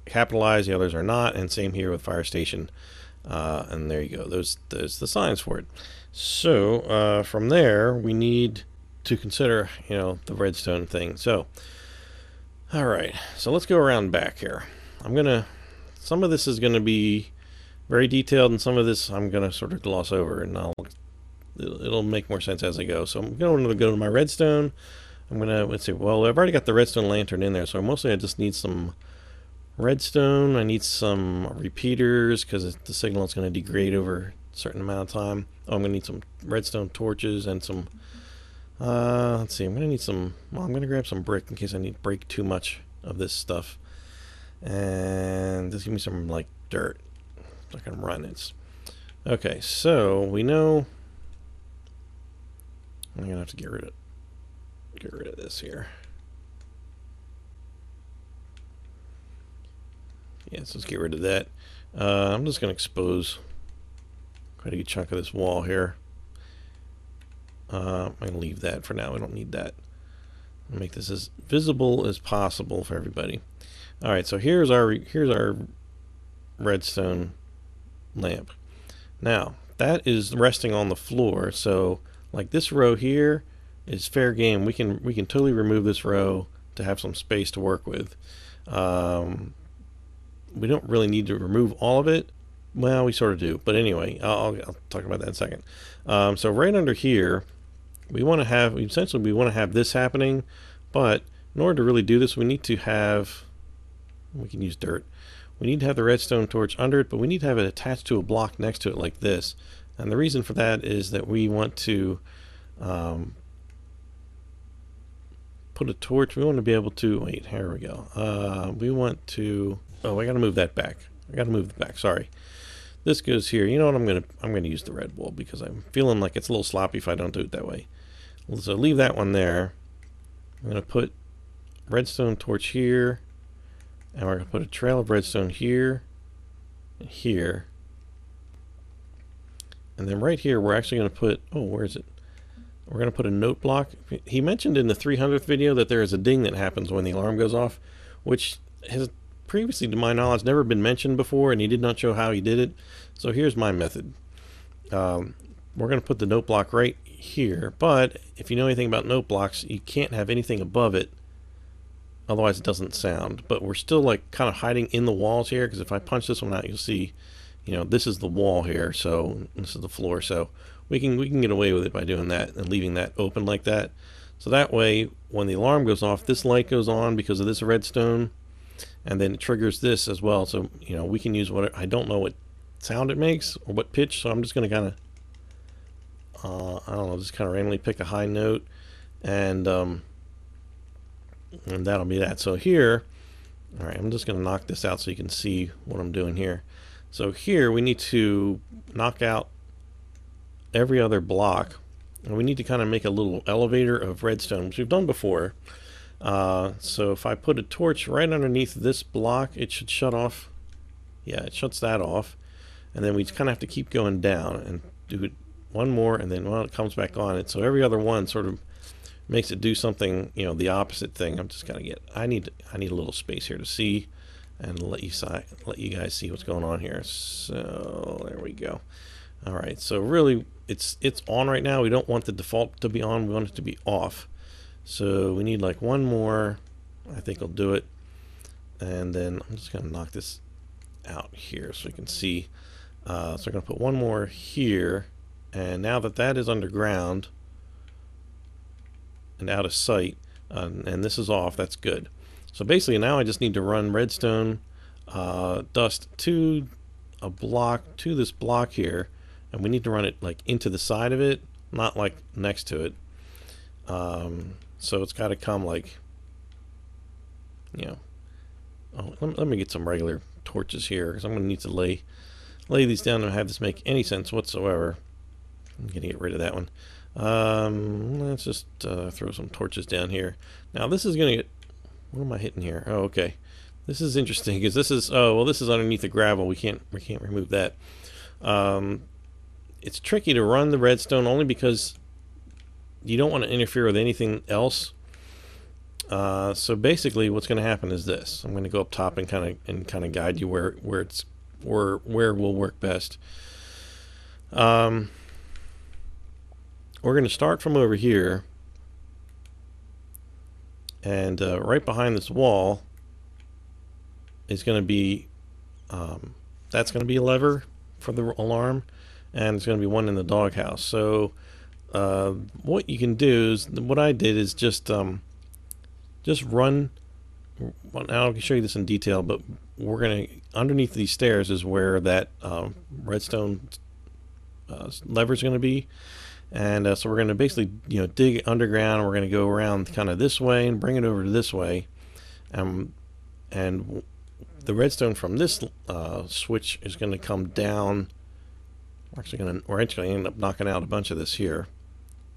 capitalized, the others are not, and same here with fire station. And there you go. There's the signs for it. So from there we need to consider the redstone thing. So alright, so let's go around back here. Some of this is gonna be very detailed, and some of this I'm gonna sort of gloss over, and it'll make more sense as I go. So I'm going to go to my redstone. Let's see, well, I've already got the redstone lantern in there, so mostly I just need some redstone. I need some repeaters because the signal is going to degrade over a certain amount of time. I'm going to need some redstone torches and some, let's see, I'm going to need some, well, I'm going to grab some brick in case I need to break too much of this stuff. And just give me some, like, dirt so I can run it. Okay, so we know I'm going to have to get rid of this here. Yes, let's get rid of that. I'm just going to expose quite a good chunk of this wall here. I'm going to leave that for now. We don't need that. I'll make this as visible as possible for everybody. All right, so here's our redstone lamp. Now that is resting on the floor. So like this row here is fair game. We can totally remove this row to have some space to work with. We don't really need to remove all of it. Well, we sort of do, but anyway, I'll talk about that in a second. So right under here, we want to have, essentially we want to have this happening, but in order to really do this, we need to have, we can use dirt. We need to have the redstone torch under it, but we need to have it attached to a block next to it like this. And the reason for that is that we want to put a torch. We want to be able to, wait, here we go. We want to, oh, I got to move that back. I got to move it back, sorry. This goes here. You know what, I'm gonna use the red wool because I'm feeling like it's a little sloppy if I don't do it that way. So leave that one there. I'm gonna put redstone torch here, and we're gonna put a trail of redstone here and here. And then right here we're actually gonna put, oh, where is it? We're gonna put a note block. He mentioned in the 300th video that there is a ding that happens when the alarm goes off, which has previously, to my knowledge, never been mentioned before, and he did not show how he did it. So here's my method. We're going to put the note block right here, but if you know anything about note blocks, you can't have anything above it, otherwise it doesn't sound. But we're still like kind of hiding in the walls here, because if I punch this one out, you'll see, you know, this is the wall here, so this is the floor, so we can get away with it by doing that and leaving that open like that. So that way, when the alarm goes off, this light goes on because of this redstone, and then it triggers this as well. So, you know, we can use what, I don't know what sound it makes or what pitch, so I'm just going to kind of, I don't know, just kind of randomly pick a high note, and that'll be that. So here, all right, I'm just going to knock this out so you can see what I'm doing here. So here we need to knock out every other block, and we need to kind of make a little elevator of redstone, which we've done before. So if I put a torch right underneath this block, it should shut off. Yeah, it shuts that off. And then we just kind of have to keep going down and do it one more, and then, well, it comes back on it. So every other one sort of makes it do something, you know, the opposite thing. I'm just gonna get, I need a little space here to see and let you guys see what's going on here. So there we go. All right, so really it's on right now. We don't want the default to be on, we want it to be off. So we need like one more, I think I'll do it. And then I'm just gonna knock this out here so you can see. So I'm gonna put one more here, and now that that is underground and out of sight, and this is off, that's good. So basically now I just need to run redstone dust to a block, to this block here, and we need to run it like into the side of it, not like next to it. So it's got to come like, you know, oh, let me get some regular torches here, because I'm going to need to lay these down and have this make any sense whatsoever. I'm going to get rid of that one. Let's just throw some torches down here. Now this is going to get, what am I hitting here? Oh, okay. This is interesting because this is, oh, well, this is underneath the gravel. We can't remove that. It's tricky to run the redstone only because you don't want to interfere with anything else. So basically what's going to happen is this. I'm going to go up top and kind of guide you where will work best. We're going to start from over here, and right behind this wall is going to be that's going to be a lever for the alarm, and there's going to be one in the doghouse. So what you can do is, what I did is just run. I'll show you this in detail, but we're going to, underneath these stairs is where that redstone lever is going to be. And so we're going to basically, you know, dig underground. We're going to go around kind of this way and bring it over to this way. And the redstone from this switch is going to come down. We're actually going to end up knocking out a bunch of this here.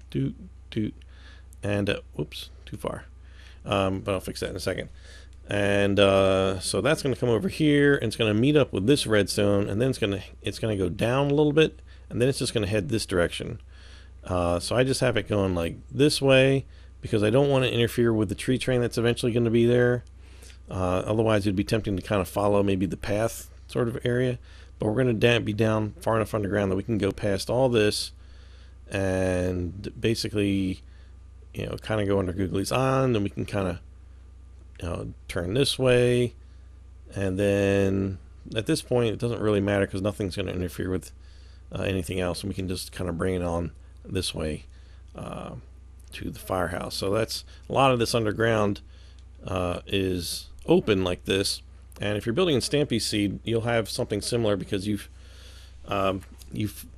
Doot, doot. And, whoops, too far. But I'll fix that in a second. And so that's going to come over here, and it's going to meet up with this redstone, and then it's going to go down a little bit, and then it's just going to head this direction. So I just have it going like this way because I don't want to interfere with the tree train that's eventually going to be there. Otherwise it'd be tempting to kind of follow maybe the path sort of area, but we're going to be down far enough underground that we can go past all this and basically, you know, kind of go under Googly's on, and we can kind of turn this way, and then at this point it doesn't really matter because nothing's going to interfere with anything else, and we can just kind of bring it on this way to the firehouse. So that's a lot of this underground is open like this, and if you're building in Stampy Seed, you'll have something similar because you've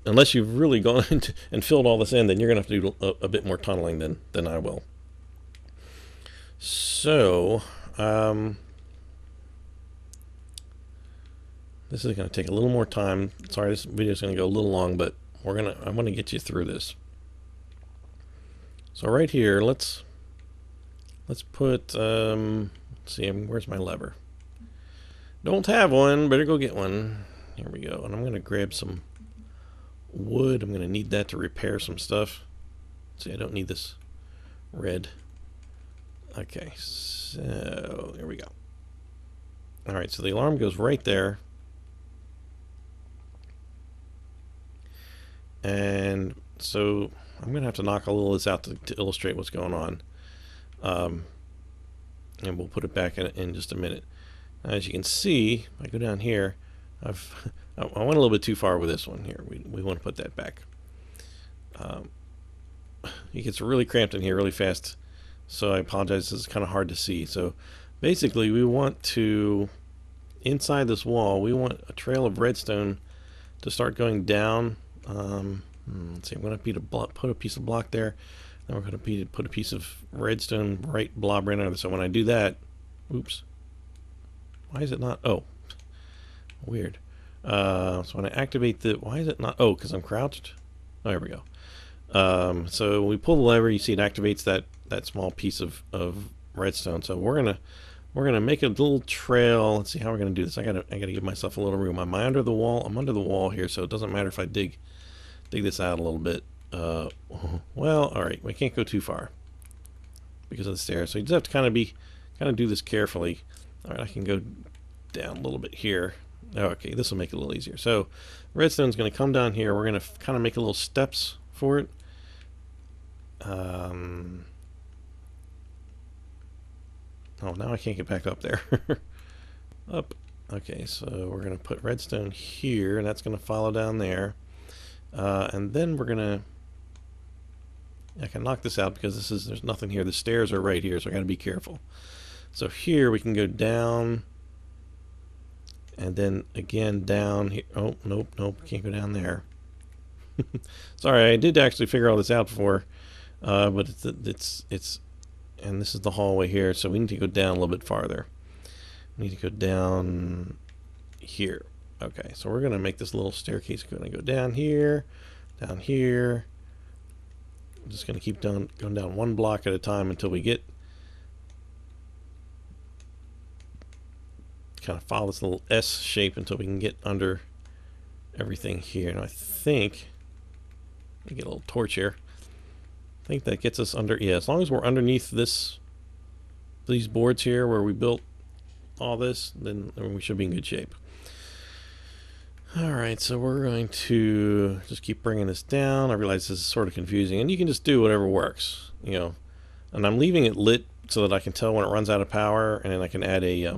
unless you've really gone into and filled all this in, then you're gonna have to do a bit more tunneling than I will. So this is going to take a little more time. Sorry, this video is going to go a little long, but I want to get you through this. So right here, let's put let's see, where's my lever? Don't have one, better go get one. Here we go. And I'm going to grab some wood. I'm going to need that to repair some stuff. See, I don't need this red. Okay, so here we go. Alright, so the alarm goes right there. And so I'm going to have to knock a little of this out to illustrate what's going on. And we'll put it back in just a minute. Now, as you can see, if I go down here, I went a little bit too far with this one here. We want to put that back. It gets really cramped in here really fast. So I apologize, this is kind of hard to see. So basically we want to, inside this wall, we want a trail of redstone to start going down. Let's see, I'm going to put a piece of block there. Then we're going to put a piece of redstone blob right under. So when I do that, oops. Why is it not? Oh, weird. So when I activate why is it not? Oh, because I'm crouched. Oh, there we go. So we pull the lever, you see it activates that small piece of redstone. So we're gonna make a little trail. Let's see how we're gonna do this. I gotta give myself a little room. Am I under the wall? I'm under the wall here, so it doesn't matter if I dig this out a little bit. Well, all right, we can't go too far because of the stairs. So you just have to kind of do this carefully. All right, I can go down a little bit here. Okay, this will make it a little easier. So redstone's going to come down here. We're going to kind of make a little steps for it. Oh, now I can't get back up there. Up. Okay, so we're going to put redstone here, and that's going to follow down there. And then we're going to... I can knock this out because there's nothing here. The stairs are right here, so I got to be careful. So here we can go down, and then again down here. Oh, nope, can't go down there. Sorry, I did actually figure all this out before, but it's and this is the hallway here, so we need to go down a little bit farther. We need to go down here. Okay, so we're going to make this little staircase. Going to go down here, down here. I'm just going to keep going down one block at a time until we get, kind of follow this little S shape until we can get under everything here. And I think, let me get a little torch here. I think that gets us under, yeah, as long as we're underneath these boards here where we built all this, then we should be in good shape. Alright, so we're going to just keep bringing this down. I realize this is sort of confusing, and you can just do whatever works, you know. And I'm leaving it lit so that I can tell when it runs out of power, and then I can add a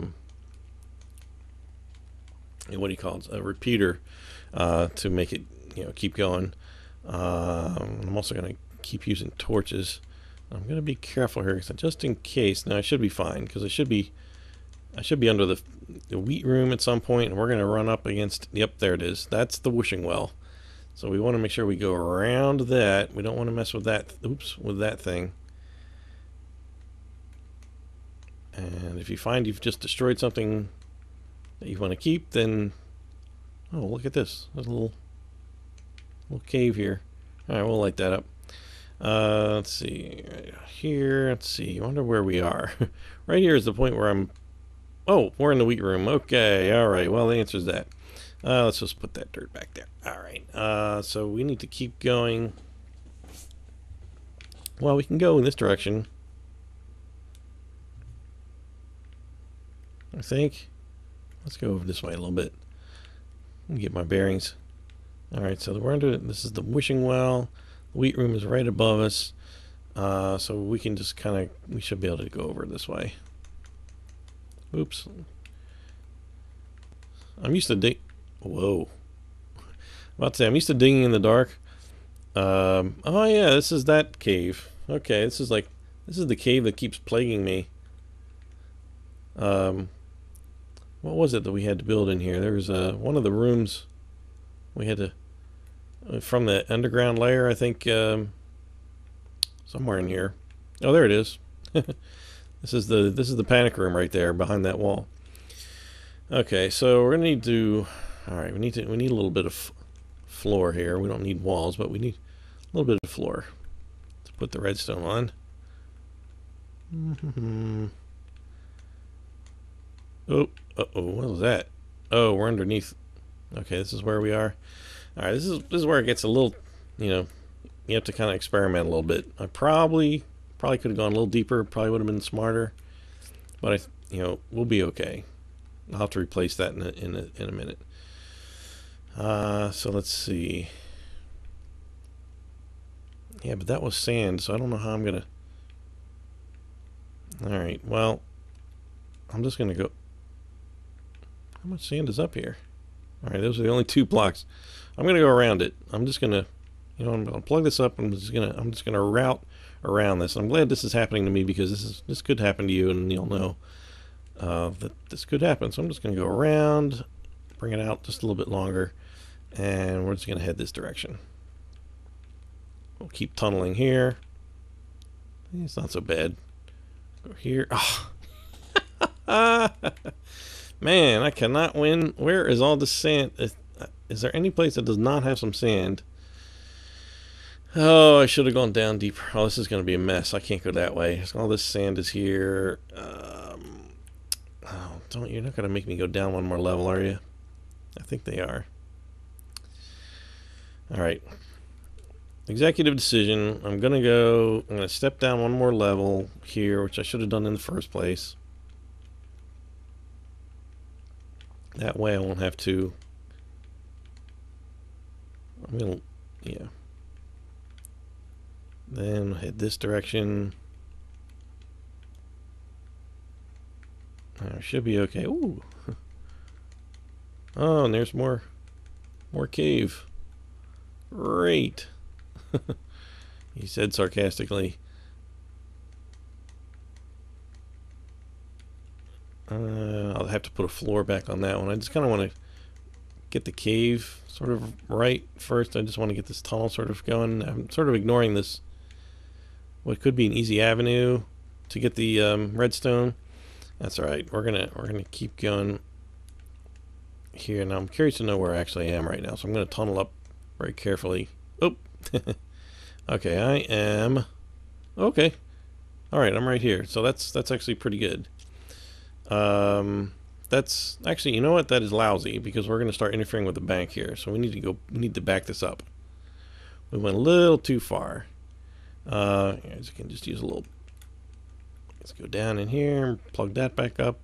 what do you call it? A repeater to make it, you know, keep going. I'm also going to keep using torches. I'm going to be careful here, because just in case. Now I should be fine, because I should be under the wheat room at some point, and we're going to run up against. Yep, there it is. That's the wishing well. So we want to make sure we go around that. We don't want to mess with that. Oops, with that thing. And if you find you've just destroyed something that you want to keep, then oh, look at this. There's a little cave here. All right, we'll light that up. Let's see, right here. Let's see. I wonder where we are. Right here is the point where I'm. Oh, we're in the wheat room. Okay, all right. Well, the answer is that. Let's just put that dirt back there. All right. So we need to keep going. Well, we can go in this direction, I think. Let's go over this way a little bit. Let me get my bearings. All right. So we're under. This is the wishing well. The wheat room is right above us. So we can just kind of. We should be able to go over this way. Oops. I'm used to dig. Whoa. About to say, I'm used to digging in the dark. Oh yeah, this is that cave. Okay, this is the cave that keeps plaguing me. What was it that we had to build in here? There was one of the rooms we had to from the underground layer, I think, somewhere in here. Oh, there it is. This is the panic room right there behind that wall. Okay, so we're gonna need to. All right, we need a little bit of floor here. We don't need walls, but we need a little bit of floor to put the redstone on. Oh, uh-oh, what was that? Oh, we're underneath. Okay, this is where we are. All right, this is where it gets a little, you have to kind of experiment a little bit. I probably could have gone a little deeper. Probably would have been smarter, but we'll be okay. I'll have to replace that in a minute. So let's see. Yeah, but that was sand, so I don't know how I'm gonna. All right, well, I'm just gonna go. How much sand is up here? All right, those are the only 2 blocks. I'm gonna go around it. I'm just gonna, I'm gonna plug this up. I'm just gonna route around this. I'm glad this is happening to me because this could happen to you, and you'll know that this could happen. So I'm just gonna go around, bring it out just a little bit longer, and we're just gonna head this direction. We'll keep tunneling here. It's not so bad. Go here. Oh. Man, I cannot win. Where is all the sand? Is there any place that does not have some sand? Oh, I should have gone down deeper. Oh, this is going to be a mess. I can't go that way. All this sand is here. You're not going to make me go down one more level, are you? I think they are. All right. Executive decision. I'm going to step down one more level here, which I should have done in the first place. That way I won't have to. Yeah. Then head this direction. I should be okay. Ooh. Oh, and there's more cave. Great. He said sarcastically. I'll have to put a floor back on that one. I just kind of want to get the cave sort of right first. I just want to get this tunnel sort of going. I'm sort of ignoring this, what could be an easy avenue to get the redstone. That's all right. We're gonna keep going here. Now I'm curious to know where I actually am right now, so I'm gonna tunnel up very carefully. Oh, okay. I am okay. All right, I'm right here. So that's actually pretty good. That's actually, you know what? That is lousy because we're going to start interfering with the bank here. So we need to back this up. We went a little too far. I can just use a little. Let's go down in here and plug that back up.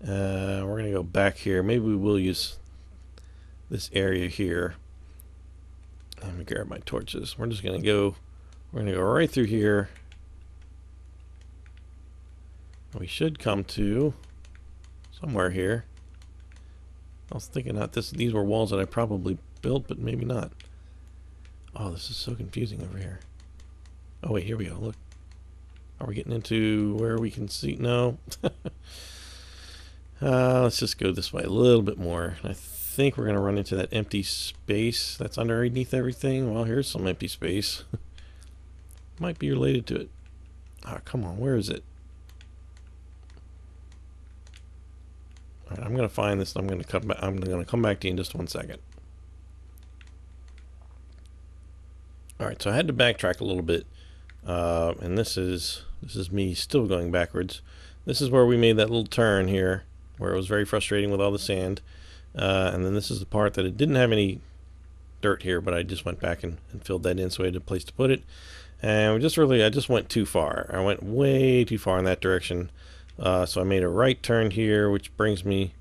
We're going to go back here. Maybe we will use this area here. Let me grab my torches. We're going to go right through here. We should come to somewhere here. I was thinking that these were walls that I probably built, but maybe not. Oh, this is so confusing over here. Oh wait, here we go. Look. Are we getting into where we can see? No. Let's just go this way a little bit more. I think we're going to run into that empty space that's underneath everything. Well, here's some empty space. Might be related to it. Oh, come on. Where is it? All right, I'm going to find this. I'm going to come back to you in just 1 second. All right, so I had to backtrack a little bit, and this is me still going backwards. This is where we made that little turn here, where it was very frustrating with all the sand, and then this is the part that it didn't have any dirt here, but I just went back and filled that in, so I had a place to put it. And I just went too far. I went way too far in that direction. So I made a right turn here, which brings me,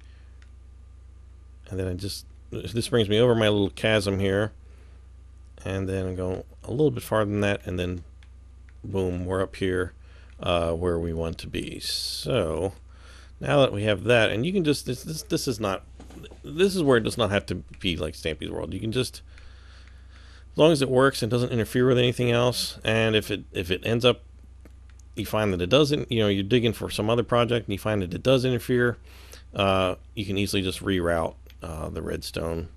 and then this brings me over my little chasm here, and then I go a little bit farther than that, and then boom, we're up here where we want to be. So Now that we have that, and you can just this is not, this is where it does not have to be like Stampy's World. You can just, as long as it works and doesn't interfere with anything else, and if it ends up, you find that it doesn't, you know, you're digging for some other project and you find that it does interfere, you can easily just reroute the redstone.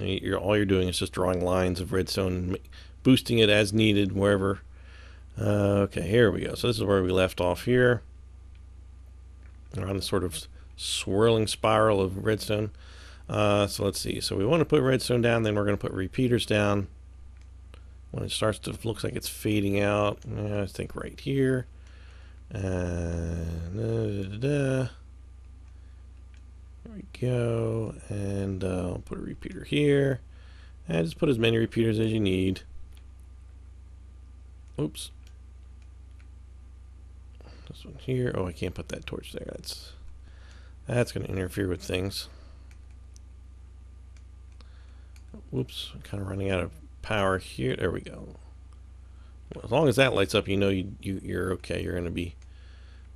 All you're doing is just drawing lines of redstone, boosting it as needed wherever. Okay, here we go. So this is where we left off here, around the sort of swirling spiral of redstone. So let's see. So we want to put redstone down, then we're going to put repeaters down. When it starts to looks like it's fading out, I think right here. And there we go. And I'll put a repeater here. And just put as many repeaters as you need. Oops. This one here. Oh, I can't put that torch there. That's going to interfere with things. Whoops, I'm kind of running out of power here. There we go. Well, as long as that lights up, you know you're okay. You're going to be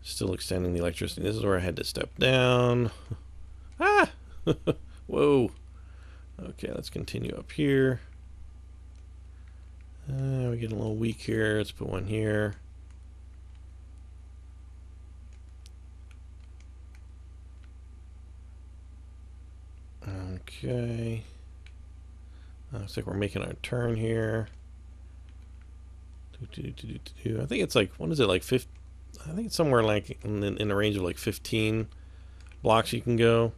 still extending the electricity. This is where I had to step down. Ah! Whoa. Okay, let's continue up here. We're getting a little weak here. Let's put one here. Okay. Looks like we're making our turn here. I think it's like, what is it, like 50? I think it's somewhere like in the range of like 15 blocks you can go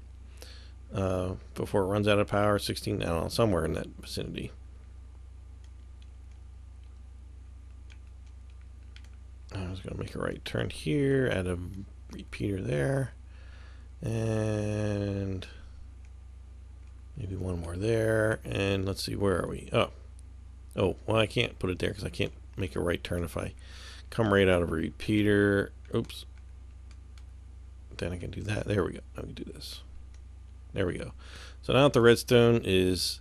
before it runs out of power. 16, I don't know, somewhere in that vicinity. I was going to make a right turn here, add a repeater there, and maybe one more there. And let's see, where are we? Oh, well, I can't put it there because I can't make a right turn if I come right out of a repeater. Oops. Then I can do that. There we go. Now we can do this. There we go. So now that the redstone is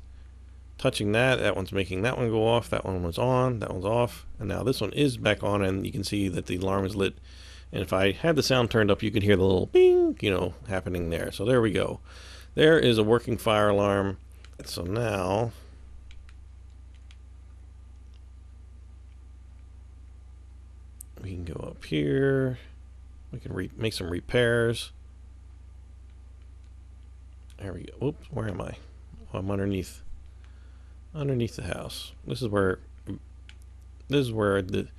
touching that, that one's making that one go off. That one was on. That one's off. And now this one is back on, and you can see that the alarm is lit. And if I had the sound turned up, you could hear the little bing, you know, happening there. So there we go. There is a working fire alarm. So now we can go up here. We can make some repairs. There we go. Whoops, where am I? Oh, I'm underneath the house. This is where the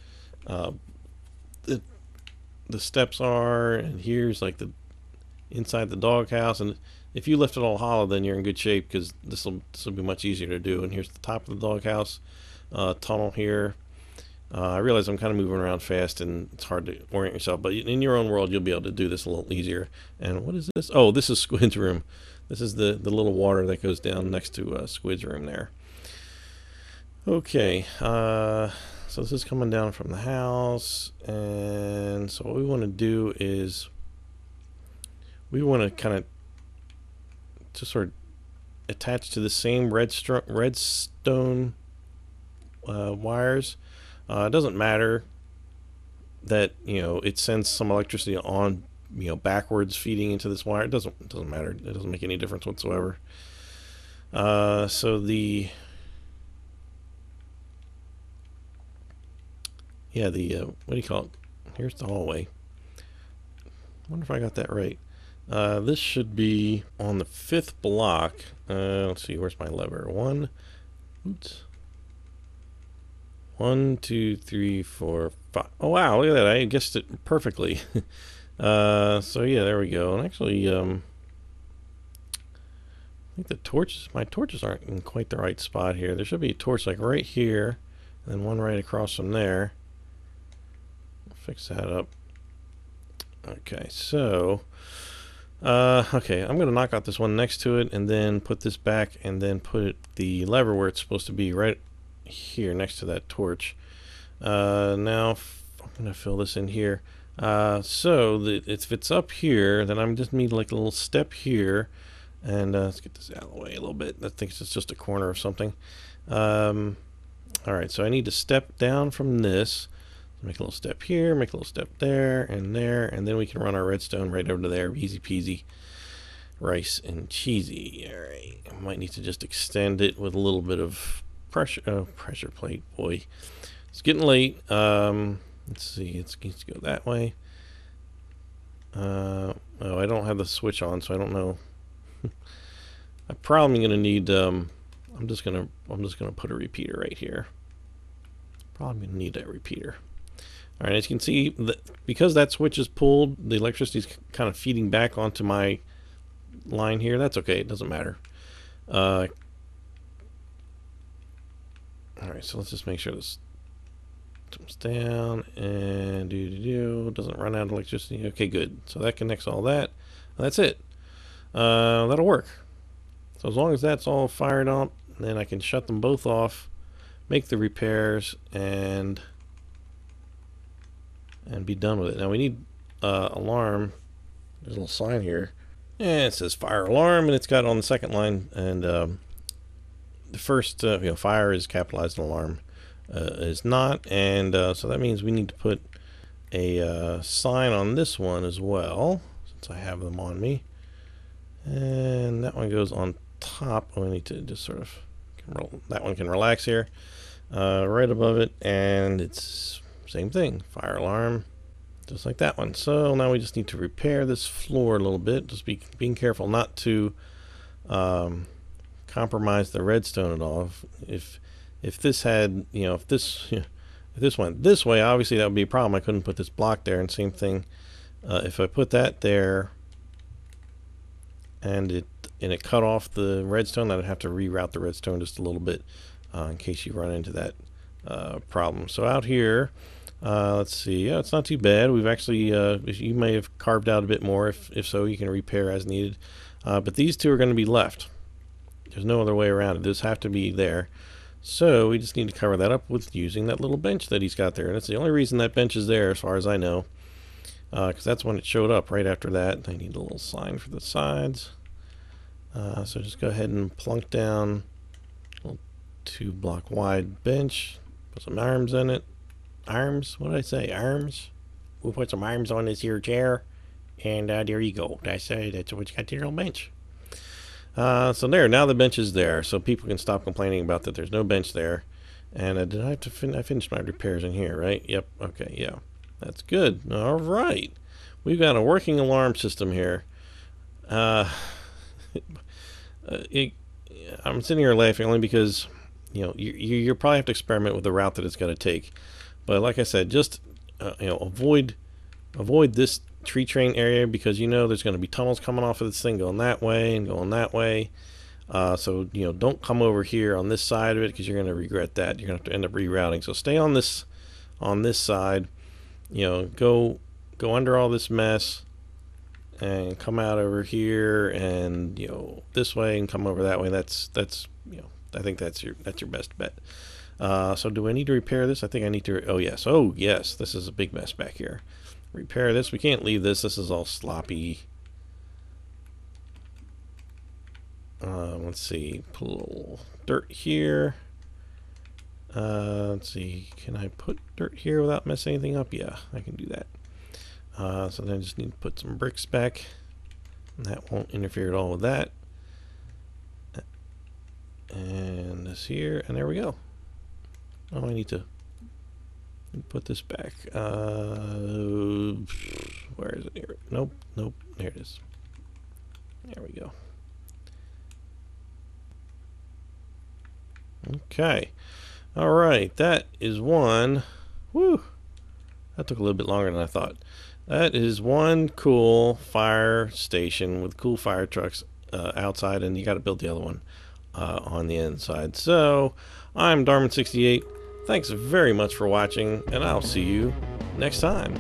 steps are, and here's like the inside the doghouse. And if you left it all hollow, then you're in good shape, because this will be much easier to do. And here's the top of the doghouse tunnel here. I realize I'm kind of moving around fast and it's hard to orient yourself, but in your own world you'll be able to do this a little easier. And what is this? Oh, this is Squid's room. This is the little water that goes down next to Squid's room there. Okay, so this is coming down from the house, and so what we want to do is we want to kind of just sort of attach to the same redstone wires. It doesn't matter that, you know, it sends some electricity on, you know, backwards feeding into this wire. It doesn't matter. It doesn't make any difference whatsoever. So the what do you call it? Here's the hallway. I wonder if I got that right. This should be on the 5th block. Let's see, where's my lever? 1, 2, 3, 4, 5. Oh wow, look at that! I guessed it perfectly. So yeah, there we go. And actually, I think my torches aren't in quite the right spot here. There should be a torch like right here, and then one right across from there. I'll fix that up. Okay, so okay, I'm gonna knock out this one next to it, and then put this back, and then put the lever where it's supposed to be, right here next to that torch. Now I'm gonna fill this in here. So if it's up here, then I'm just need like a little step here, and let's get this out of the way a little bit. I think it's just a corner of something. All right, so I need to step down from this. Make a little step here, make a little step there, and then we can run our redstone right over to there. Easy peasy. Rice and cheesy. Alright. I might need to just extend it with a little bit of pressure. Oh, pressure plate. Boy. It's getting late. Let's see. It needs to go that way. Oh, I don't have the switch on, so I don't know. I'm probably gonna need. I'm just gonna put a repeater right here. Probably gonna need that repeater. All right, as you can see, because that switch is pulled, the electricity is kind of feeding back onto my line here. That's okay. It doesn't matter. All right, so let's just make sure this comes down and doesn't run out of electricity. Okay, good. So that connects all that. That's it. That'll work. So as long as that's all fired up, then I can shut them both off, make the repairs, and be done with it. Now we need alarm. There's a little sign here, and it says fire alarm, and it's got on the second line, and the first fire is capitalized, and alarm is not, and so that means we need to put a sign on this one as well, since I have them on me, and that one goes on top. Oh, I need to just sort of that one can relax here, right above it, and it's same thing, fire alarm, just like that one. So now we just need to repair this floor a little bit, just being careful not to compromise the redstone at all. If this had, if this went this way, obviously that would be a problem. I couldn't put this block there, and same thing if I put that there and it cut off the redstone, I'd have to reroute the redstone just a little bit in case you run into that problem. So out here, let's see. Yeah, it's not too bad. We've actually, you may have carved out a bit more. If so, you can repair as needed. But these two are going to be left. There's no other way around it. Those have to be there. So we just need to cover that up with using that little bench that he's got there. And that's the only reason that bench is there, as far as I know, because that's when it showed up right after that. I need a little sign for the sides. So just go ahead and plunk down a little 2-block wide bench. Put some arms in it. Arms? What did I say? Arms? We'll put some arms on this here chair. And there you go. That's what you got your little bench. So there, now the bench is there. So people can stop complaining about that there's no bench there. And did I have to I finished my repairs in here, right? Yep. Okay, yeah. That's good. All right. We've got a working alarm system here. I'm sitting here laughing only because, you probably have to experiment with the route that it's going to take. But like I said, just avoid this tree train area, because there's going to be tunnels coming off of this thing going that way and going that way. So don't come over here on this side of it, because you're going to regret that. You're going to have to end up rerouting. So stay on this side. Go under all this mess and come out over here, and this way, and come over that way. That's I think that's your best bet. So do I need to repair this? I think I need to. Oh yes, this is a big mess back here. Repair this. We can't leave this. This is all sloppy. Let's see. Put a little dirt here. Let's see. Can I put dirt here without messing anything up? Yeah, I can do that. So then I just need to put some bricks back. And that won't interfere at all with that. And this here, and there we go. Oh, I need to put this back. Where is it here? Nope. There it is. There we go. Okay. All right. That is one. Woo. That took a little bit longer than I thought. That is one cool fire station with cool fire trucks outside, and you got to build the other one on the inside. So, I'm Darman68. Thanks very much for watching, and I'll see you next time.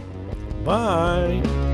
Bye!